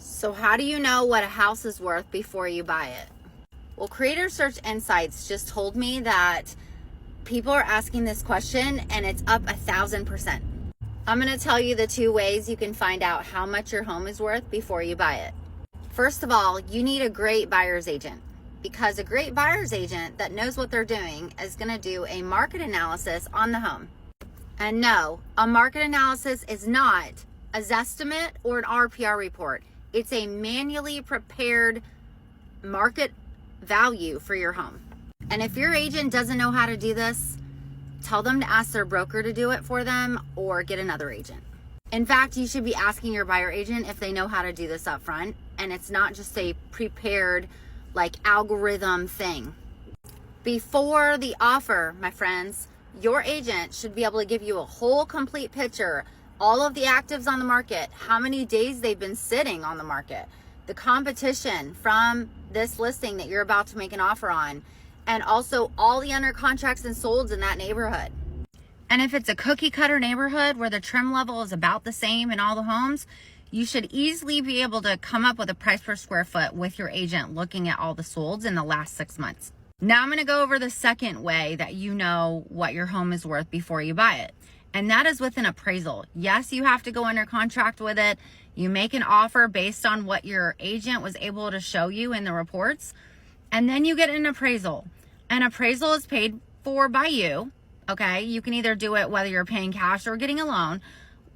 So how do you know what a house is worth before you buy it? Well, Creator Search Insights just told me that people are asking this question and it's up 1,000%. I'm going to tell you the 2 ways you can find out how much your home is worth before you buy it. First of all, you need a great buyer's agent, because a great buyer's agent that knows what they're doing is going to do a market analysis on the home. And no, a market analysis is not a Zestimate or an RPR report. It's a manually prepared market value for your home. And if your agent doesn't know how to do this, tell them to ask their broker to do it for them or get another agent. In fact, you should be asking your buyer agent if they know how to do this up front, and it's not just a prepared algorithm thing. Before the offer, my friends, your agent should be able to give you a whole complete picture, all of the actives on the market, how many days they've been sitting on the market, the competition from this listing that you're about to make an offer on, and also all the under contracts and solds in that neighborhood. And if it's a cookie cutter neighborhood where the trim level is about the same in all the homes, you should easily be able to come up with a price per square foot with your agent looking at all the solds in the last 6 months. Now I'm going to go over the second way that you know what your home is worth before you buy it. And that is with an appraisal. Yes, you have to go under contract with it. You make an offer based on what your agent was able to show you in the reports. And then you get an appraisal. An appraisal is paid for by you. Okay, you can either do it whether you're paying cash or getting a loan.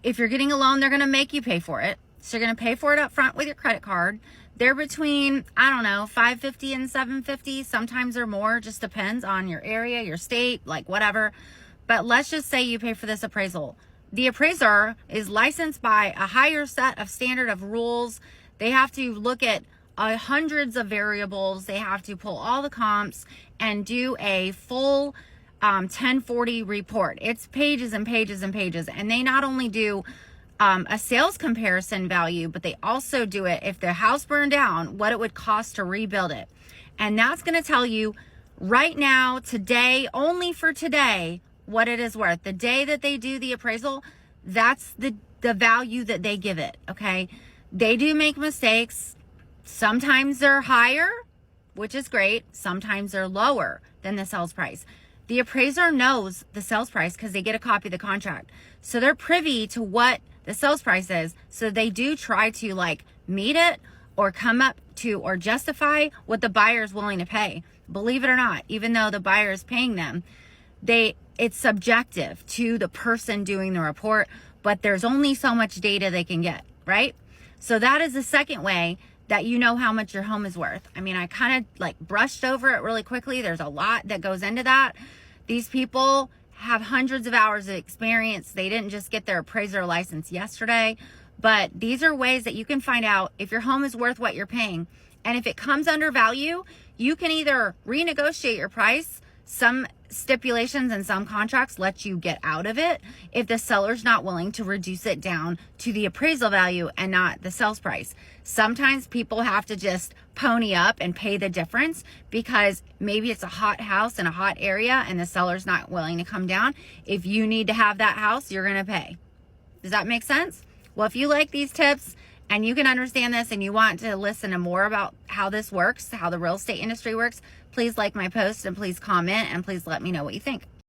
If you're getting a loan, they're going to make you pay for it. So you're going to pay for it up front with your credit card. They're between, I don't know, $550 and $750. Sometimes they're more, just depends on your area, your state, whatever. But let's just say you pay for this appraisal. The appraiser is licensed by a higher set of standard of rules. They have to look at hundreds of variables. They have to pull all the comps and do a full 1040 report. It's pages and pages and pages. And they not only do a sales comparison value, but they also do it if the house burned down, what it would cost to rebuild it. And that's going to tell you right now, today, only for today, what it is worth. The day that they do the appraisal, that's the value that they give it, okay? They do make mistakes. Sometimes they're higher, which is great. Sometimes they're lower than the sales price. The appraiser knows the sales price because they get a copy of the contract. So they're privy to what the sales price is. So they do try to meet it or come up to or justify what the buyer is willing to pay. Believe it or not, even though the buyer is paying them, it's subjective to the person doing the report, but there's only so much data they can get, right? So that is the second way that you know how much your home is worth. I mean, I kind of brushed over it really quickly. There's a lot that goes into that. These people have hundreds of hours of experience. They didn't just get their appraiser license yesterday, but these are ways that you can find out if your home is worth what you're paying. And if it comes under value, you can either renegotiate your price. Some stipulations and some contracts let you get out of it if the seller's not willing to reduce it down to the appraisal value and not the sales price. Sometimes people have to just pony up and pay the difference because maybe it's a hot house in a hot area and the seller's not willing to come down. If you need to have that house, you're going to pay. Does that make sense? Well, if you like these tips and you can understand this and you want to listen to more about how this works, how the real estate industry works, please like my post and please comment and please let me know what you think.